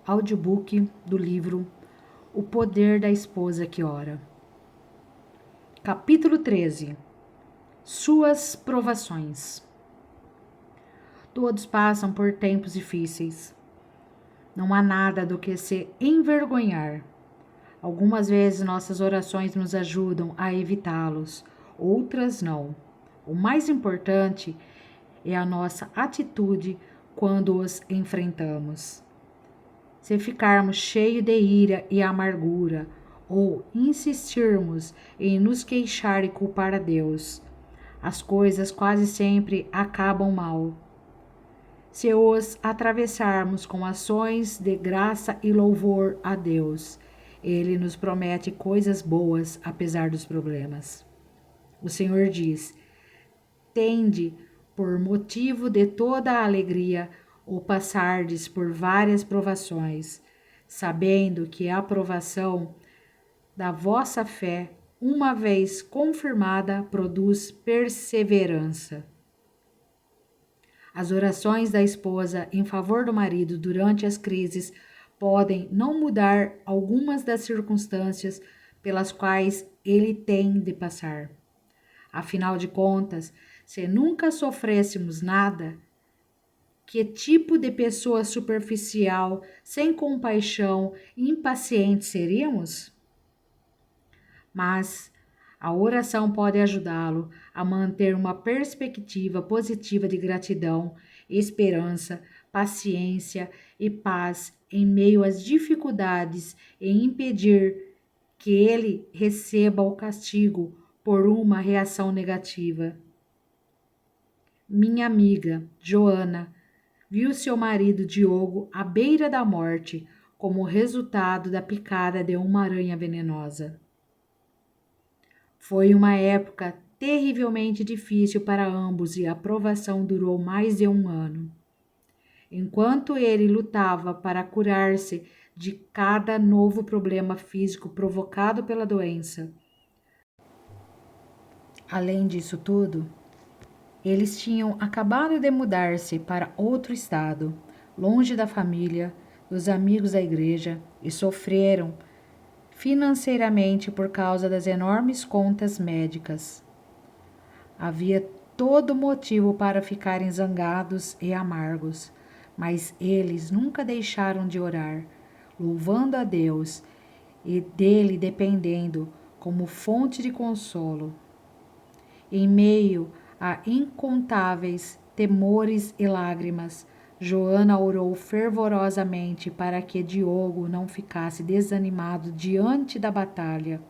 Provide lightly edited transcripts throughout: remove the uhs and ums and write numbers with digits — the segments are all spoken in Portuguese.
audiobook do livro O Poder da Esposa que Ora. Capítulo 13. Suas provações. Todos passam por tempos difíceis. Não há nada do que se envergonhar. Algumas vezes nossas orações nos ajudam a evitá-los, outras não. O mais importante é a nossa atitude quando os enfrentamos. Se ficarmos cheios de ira e amargura, ou insistirmos em nos queixar e culpar a Deus, as coisas quase sempre acabam mal. Se os atravessarmos com ações de graça e louvor a Deus, Ele nos promete coisas boas apesar dos problemas. O Senhor diz: tende por motivo de toda a alegria ou passardes por várias provações, sabendo que a provação da vossa fé, uma vez confirmada, produz perseverança. As orações da esposa em favor do marido durante as crises podem não mudar algumas das circunstâncias pelas quais ele tem de passar. Afinal de contas, se nunca sofrêssemos nada, que tipo de pessoa superficial, sem compaixão e impaciente seríamos? Mas a oração pode ajudá-lo a manter uma perspectiva positiva de gratidão, esperança, paciência e paz em meio às dificuldades e impedir que ele receba o castigo por uma reação negativa. Minha amiga, Joana, viu seu marido Diogo à beira da morte como resultado da picada de uma aranha venenosa. Foi uma época terrivelmente difícil para ambos e a provação durou mais de 1 ano. Enquanto ele lutava para curar-se de cada novo problema físico provocado pela doença. Além disso tudo, eles tinham acabado de mudar-se para outro estado, longe da família, dos amigos da igreja, e sofreram financeiramente por causa das enormes contas médicas. Havia todo motivo para ficarem zangados e amargos, mas eles nunca deixaram de orar, louvando a Deus e dele dependendo como fonte de consolo. Em meio a incontáveis temores e lágrimas, Joana orou fervorosamente para que Diogo não ficasse desanimado diante da batalha,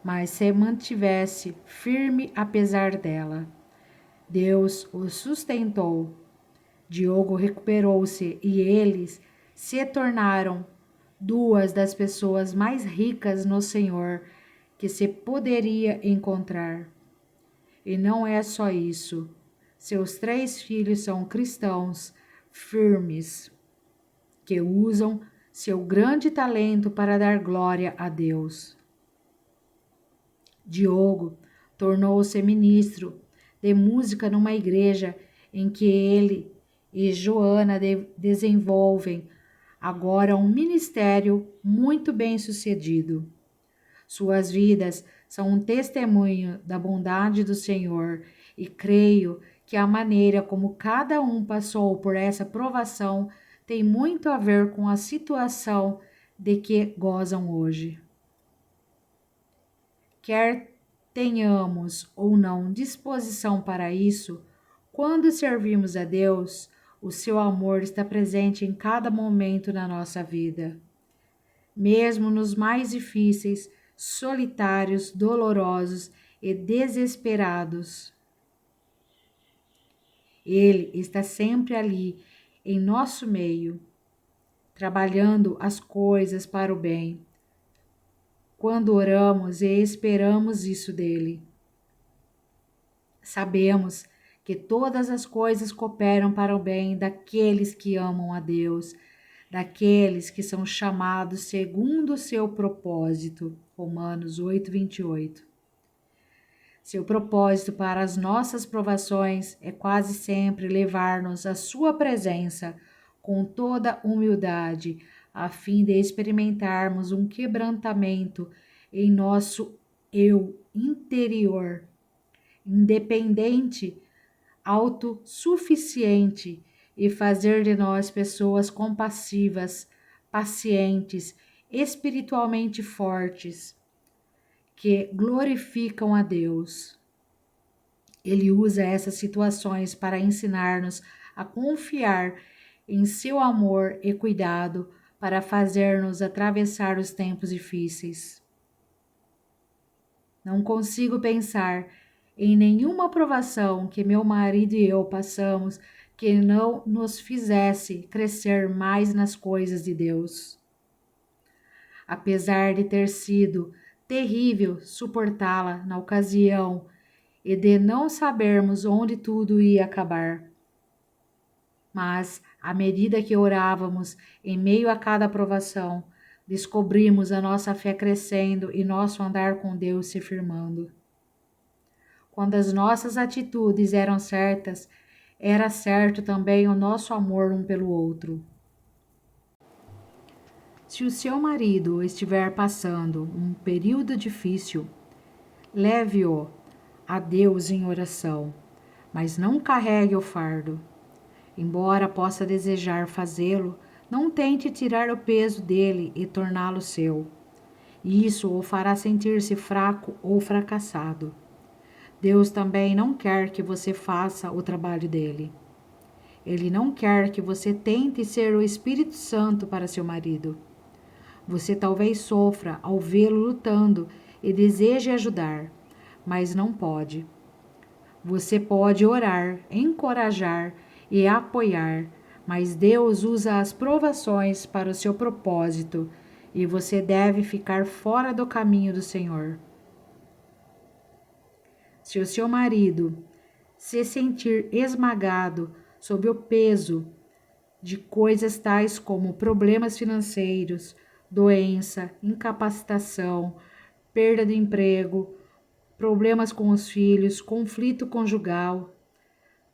mas se mantivesse firme apesar dela. Deus o sustentou. Diogo recuperou-se e eles se tornaram 2 das pessoas mais ricas no Senhor que se poderia encontrar. E não é só isso. Seus 3 filhos são cristãos firmes, que usam seu grande talento para dar glória a Deus. Diogo tornou-se ministro de música numa igreja em que ele e Joana desenvolvem agora um ministério muito bem sucedido. Suas vidas são um testemunho da bondade do Senhor e creio que a maneira como cada um passou por essa provação tem muito a ver com a situação de que gozam hoje. Quer tenhamos ou não disposição para isso, quando servimos a Deus, o seu amor está presente em cada momento na nossa vida. Mesmo nos mais difíceis, solitários, dolorosos e desesperados. Ele está sempre ali, em nosso meio, trabalhando as coisas para o bem, quando oramos e esperamos isso dele. Sabemos que todas as coisas cooperam para o bem daqueles que amam a Deus, daqueles que são chamados segundo o seu propósito. Romanos 8:28. Seu propósito para as nossas provações é quase sempre levar-nos à sua presença com toda humildade, a fim de experimentarmos um quebrantamento em nosso eu interior, independente, autossuficiente, e fazer de nós pessoas compassivas, pacientes, espiritualmente fortes, que glorificam a Deus. Ele usa essas situações para ensinar-nos a confiar em seu amor e cuidado para fazer-nos atravessar os tempos difíceis. Não consigo pensar em nenhuma provação que meu marido e eu passamos que não nos fizesse crescer mais nas coisas de Deus. Apesar de ter sido terrível suportá-la na ocasião e de não sabermos onde tudo ia acabar. Mas, à medida que orávamos em meio a cada provação, descobrimos a nossa fé crescendo e nosso andar com Deus se firmando. Quando as nossas atitudes eram certas, era certo também o nosso amor um pelo outro. Se o seu marido estiver passando um período difícil, leve-o a Deus em oração, mas não carregue o fardo. Embora possa desejar fazê-lo, não tente tirar o peso dele e torná-lo seu. Isso o fará sentir-se fraco ou fracassado. Deus também não quer que você faça o trabalho dele. Ele não quer que você tente ser o Espírito Santo para seu marido. Você talvez sofra ao vê-lo lutando e deseje ajudar, mas não pode. Você pode orar, encorajar e apoiar, mas Deus usa as provações para o seu propósito e você deve ficar fora do caminho do Senhor. Se o seu marido se sentir esmagado sob o peso de coisas tais como problemas financeiros, doença, incapacitação, perda de emprego, problemas com os filhos, conflito conjugal,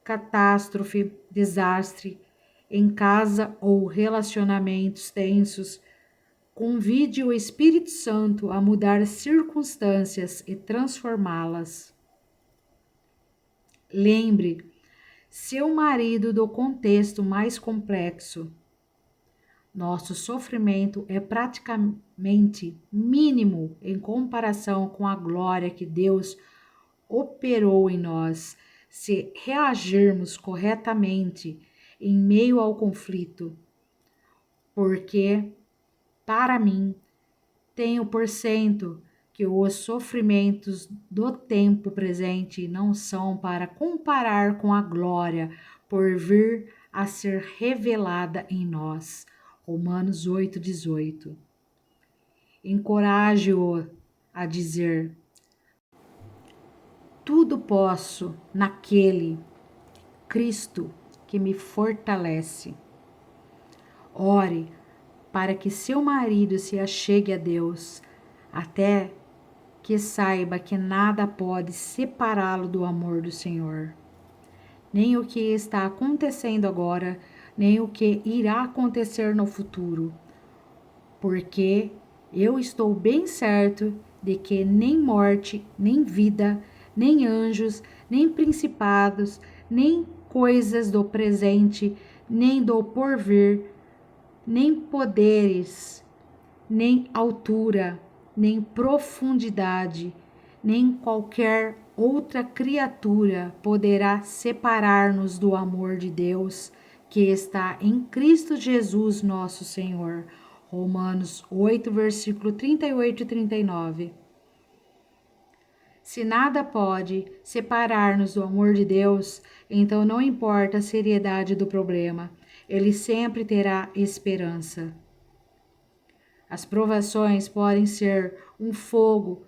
catástrofe, desastre em casa ou relacionamentos tensos, convide o Espírito Santo a mudar circunstâncias e transformá-las. Lembre seu marido do contexto mais complexo. Nosso sofrimento é praticamente mínimo em comparação com a glória que Deus operou em nós, se reagirmos corretamente em meio ao conflito. Porque, para mim, tenho por cento que os sofrimentos do tempo presente não são para comparar com a glória por vir a ser revelada em nós. Romanos 8:18. Encoraje-o a dizer: tudo posso naquele Cristo que me fortalece. Ore para que seu marido se achegue a Deus, até que saiba que nada pode separá-lo do amor do Senhor. Nem o que está acontecendo agora, nem o que irá acontecer no futuro. Porque eu estou bem certo de que nem morte, nem vida, nem anjos, nem principados, nem coisas do presente, nem do porvir, nem poderes, nem altura, nem profundidade, nem qualquer outra criatura poderá separar-nos do amor de Deus que está em Cristo Jesus nosso Senhor. Romanos 8, versículo 38 e 39. Se nada pode separar-nos do amor de Deus, então não importa a seriedade do problema, ele sempre terá esperança. As provações podem ser um fogo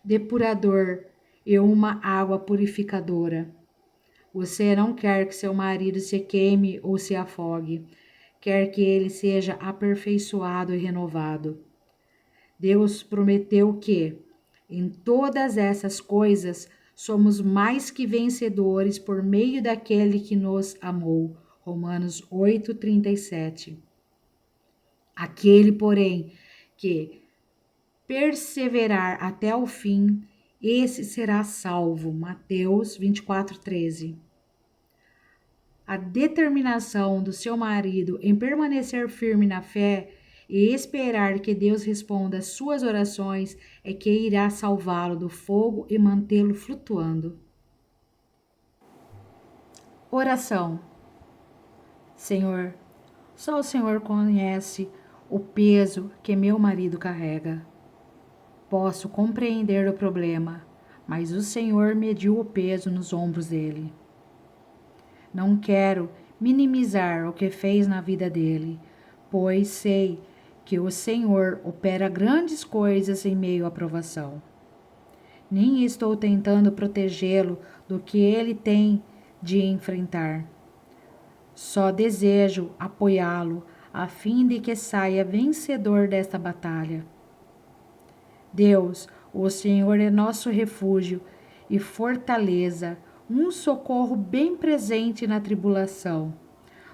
depurador e uma água purificadora. Você não quer que seu marido se queime ou se afogue, quer que ele seja aperfeiçoado e renovado. Deus prometeu que, em todas essas coisas, somos mais que vencedores por meio daquele que nos amou. Romanos 8:37. Aquele, porém, que perseverar até o fim, esse será salvo. Mateus 24:13. A determinação do seu marido em permanecer firme na fé e esperar que Deus responda às suas orações é que irá salvá-lo do fogo e mantê-lo flutuando. Oração. Senhor, só o Senhor conhece o peso que meu marido carrega. Posso compreender o problema, mas o Senhor mediu o peso nos ombros dele. Não quero minimizar o que fez na vida dele, pois sei que o Senhor opera grandes coisas em meio à provação. Nem estou tentando protegê-lo do que ele tem de enfrentar. Só desejo apoiá-lo a fim de que saia vencedor desta batalha. Deus, o Senhor é nosso refúgio e fortaleza, um socorro bem presente na tribulação.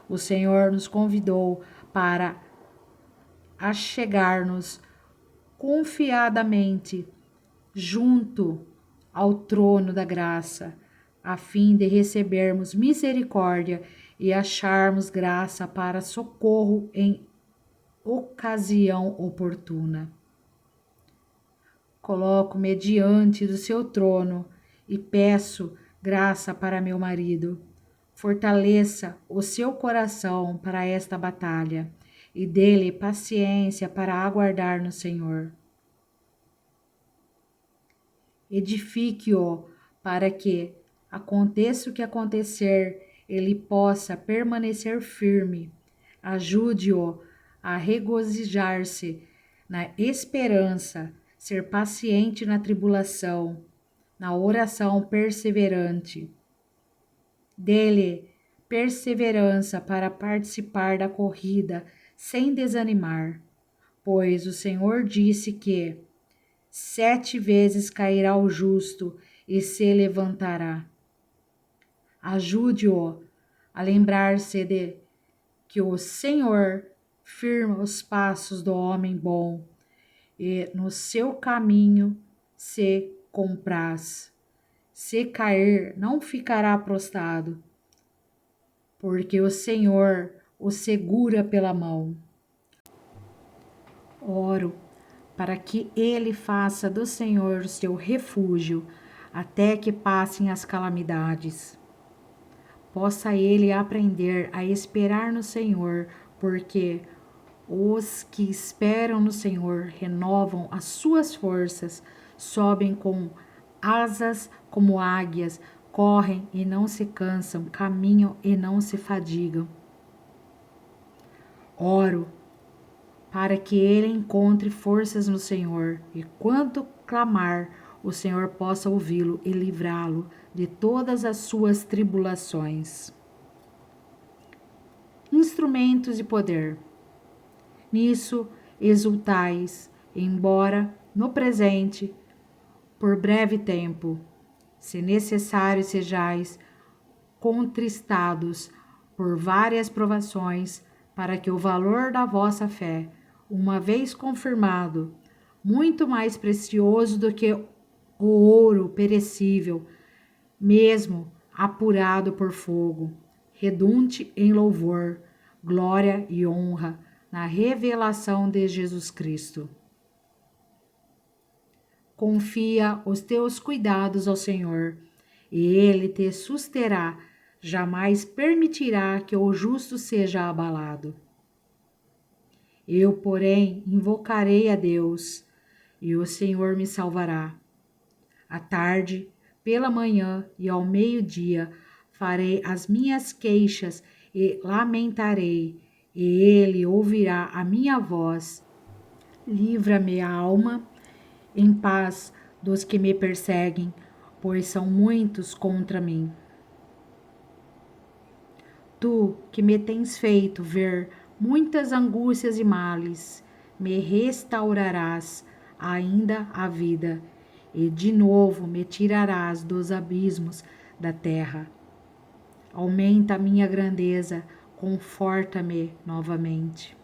O Senhor nos convidou para achegar-nos confiadamente junto ao trono da graça, a fim de recebermos misericórdia e acharmos graça para socorro em ocasião oportuna. Coloco-me diante do seu trono e peço graça para meu marido. Fortaleça o seu coração para esta batalha e dê-lhe paciência para aguardar no Senhor. Edifique-o para que, aconteça o que acontecer, ele possa permanecer firme. Ajude-o a regozijar-se na esperança, ser paciente na tribulação, na oração perseverante. Dê-lhe perseverança para participar da corrida sem desanimar, pois o Senhor disse que 7 vezes cairá o justo e se levantará. Ajude-o a lembrar-se de que o Senhor firma os passos do homem bom e no seu caminho se compraz. Se cair, não ficará prostrado, porque o Senhor o segura pela mão. Oro para que ele faça do Senhor seu refúgio até que passem as calamidades. Possa ele aprender a esperar no Senhor, porque os que esperam no Senhor renovam as suas forças, sobem com asas como águias, correm e não se cansam, caminham e não se fadigam. Oro para que ele encontre forças no Senhor e quando clamar, o Senhor possa ouvi-lo e livrá-lo de todas as suas tribulações. Instrumentos de poder. Nisso exultais, embora no presente, por breve tempo, se necessário sejais contristados por várias provações, para que o valor da vossa fé, uma vez confirmado, muito mais precioso do que o ouro perecível, mesmo apurado por fogo, redunde em louvor, glória e honra na revelação de Jesus Cristo. Confia os teus cuidados ao Senhor, e Ele te susterá, jamais permitirá que o justo seja abalado. Eu, porém, invocarei a Deus, e o Senhor me salvará. À tarde, pela manhã e ao meio-dia, farei as minhas queixas e lamentarei, e Ele ouvirá a minha voz. Livra-me a alma em paz dos que me perseguem, pois são muitos contra mim. Tu que me tens feito ver muitas angústias e males, me restaurarás ainda a vida, e de novo me tirarás dos abismos da terra. Aumenta a minha grandeza conforta-me novamente.